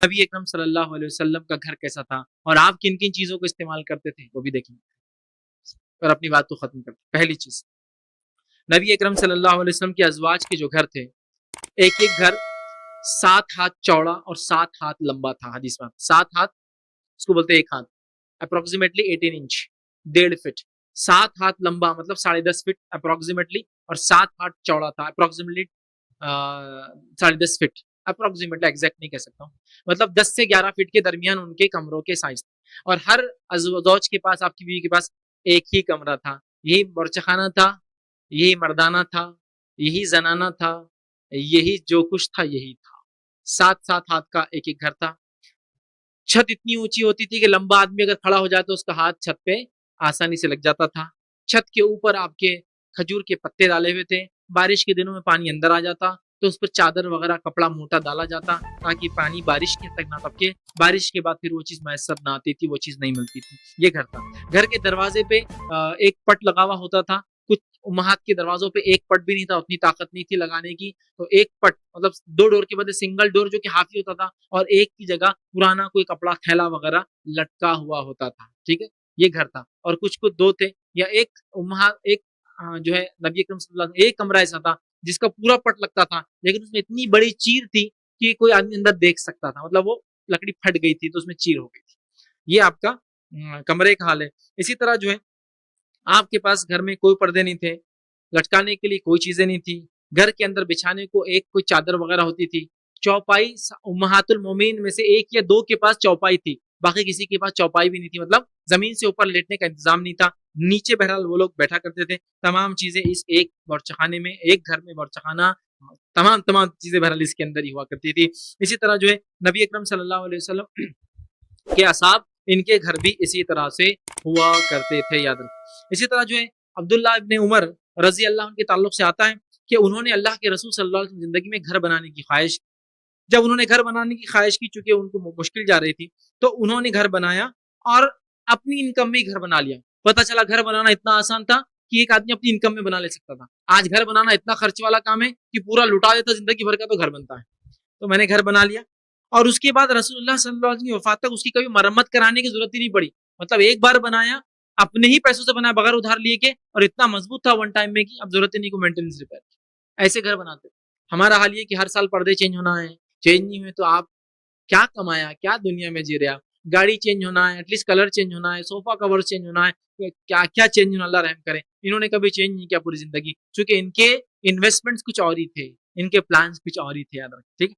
نبی اکرم صلی اللہ علیہ وسلم کا گھر کیسا تھا اور آپ کن کن چیزوں کو استعمال کرتے تھے وہ بھی دیکھیں اور اپنی بات کو ختم کرتے. پہلی چیز، نبی اکرم صلی اللہ علیہ وسلم کے ازواج کے جو گھر تھے، ایک ایک گھر 7 ہاتھ چوڑا اور 7 ہاتھ لمبا تھا. حدیث میں 7 ہاتھ، اس کو بولتے ہیں ایک ہاتھ، اپروکسیمیٹلی 18 انچ، 1.5 فٹ. 7 ہاتھ لمبا مطلب 10.5 فٹ اپروکسیمیٹلی، اور 7 ہاتھ چوڑا تھا اپروکسیمیٹلی 10.5 فٹ. اپروکسیمیٹلی ایگزیکٹ نہیں کہہ سکتا ہوں، مطلب 10 سے 11 فٹ کے درمیان ان کے کمروں کے سائز تھے. اور ہر زوج کے پاس، آپ کی بیوی کے پاس ایک ہی کمرہ تھا. یہی بورچہ خانہ تھا، یہی مردانہ تھا، یہی زنانہ تھا، یہی جو کچھ تھا یہی تھا. 7 ہاتھ کا ایک ایک گھر تھا. چھت اتنی اونچی ہوتی تھی کہ لمبا آدمی اگر کھڑا ہو جاتا تو اس کا ہاتھ چھت پہ آسانی سے لگ جاتا تھا. چھت کے اوپر آپ کے کھجور کے پتے ڈالے ہوئے تھے. بارش کے دنوں میں پانی اندر آ جاتا تو اس پر چادر وغیرہ کپڑا موٹا ڈالا جاتا تاکہ پانی بارش کے تک نہ ٹپکے. بارش کے بعد پھر وہ چیز میسر نہ آتی تھی، وہ چیز نہیں ملتی تھی. یہ گھر تھا. گھر کے دروازے پہ ایک پٹ لگا ہوا ہوتا تھا. کچھ امہات کے دروازوں پہ ایک پٹ بھی نہیں تھا، اتنی طاقت نہیں تھی لگانے کی. تو ایک پٹ مطلب 2 ڈور کے بدلے سنگل ڈور جو کہ حافی ہوتا تھا، اور ایک کی جگہ پرانا کوئی کپڑا تھیلا وغیرہ لٹکا ہوا ہوتا تھا. ٹھیک ہے، یہ گھر تھا. اور کچھ کو 2 تھے یا ایک ایک جو ہے نبی اکرم صلی اللہ علیہ وسلم ایک کمرہ ایسا تھا جس کا پورا پٹ لگتا تھا، لیکن اس میں اتنی بڑی چیر تھی کہ کوئی آدمی اندر دیکھ سکتا تھا. مطلب وہ لکڑی پھٹ گئی تھی تو اس میں چیر ہو گئی تھی. یہ آپ کا کمرے کا حال ہے. اسی طرح جو ہے آپ کے پاس گھر میں کوئی پردے نہیں تھے، لٹکانے کے لیے کوئی چیزیں نہیں تھی. گھر کے اندر بچھانے کو ایک کوئی چادر وغیرہ ہوتی تھی. چوپائی امہات المومنین میں سے 1 یا 2 کے پاس چوپائی تھی، باقی کسی کے پاس چوپائی بھی نہیں تھی. مطلب زمین سے اوپر لیٹنے کا انتظام نہیں تھا. نیچے بہرحال وہ لوگ بیٹھا کرتے تھے. تمام چیزیں اس ایک باورچی خانے میں، ایک گھر میں باورچی خانہ، تمام چیزیں بہرحال اس کے اندر ہی ہوا کرتی تھی. اسی طرح جو ہے نبی اکرم صلی اللہ علیہ وسلم کے اصحاب، ان کے گھر بھی اسی طرح سے ہوا کرتے تھے. یاد رکھیں. اسی طرح جو ہے عبداللہ ابن عمر رضی اللہ عنہ کے تعلق سے آتا ہے کہ انہوں نے اللہ کے رسول صلی اللہ علیہ وسلم زندگی میں گھر بنانے کی خواہش. جب انہوں نے گھر بنانے کی خواہش کی، چونکہ ان کو مشکل جا رہی تھی، تو انہوں نے گھر بنایا اور اپنی انکم میں گھر بنا لیا. پتہ چلا گھر بنانا اتنا آسان تھا کہ ایک آدمی اپنی انکم میں بنا لے سکتا تھا. آج گھر بنانا اتنا خرچ والا کام ہے کہ پورا لٹا دیتا زندگی بھر کا تو گھر بنتا ہے. تو میں نے گھر بنا لیا، اور اس کے بعد رسول اللہ صلی اللہ علیہ وسلم کی وفات تک اس کی کبھی مرمت کرانے کی ضرورت ہی نہیں پڑی. مطلب ایک بار بنایا، اپنے ہی پیسوں سے بنایا بغیر ادھار لیے کے، اور اتنا مضبوط تھا ون ٹائم میں کہ اب ضرورت ہی نہیں کو مینٹیننس ریپیئر کی. ایسے گھر بناتے. ہمارا حال یہ کہ ہر سال پردے چینج ہونا ہے، چینج نہیں ہوئے تو آپ کیا کمایا، کیا دنیا میں جی رہے آپ. گاڑی چینج ہونا ہے، ایٹ لیسٹ کلر چینج ہونا ہے، صوفہ کور چینج ہونا ہے، کیا کیا چینج ہونا. اللہ رحم کرے. انہوں نے کبھی چینج نہیں کیا پوری زندگی، چونکہ ان کے انویسٹمنٹس کچھ اور ہی تھے، ان کے پلانس کچھ اور ہی تھے. یاد رکھیں. ٹھیک.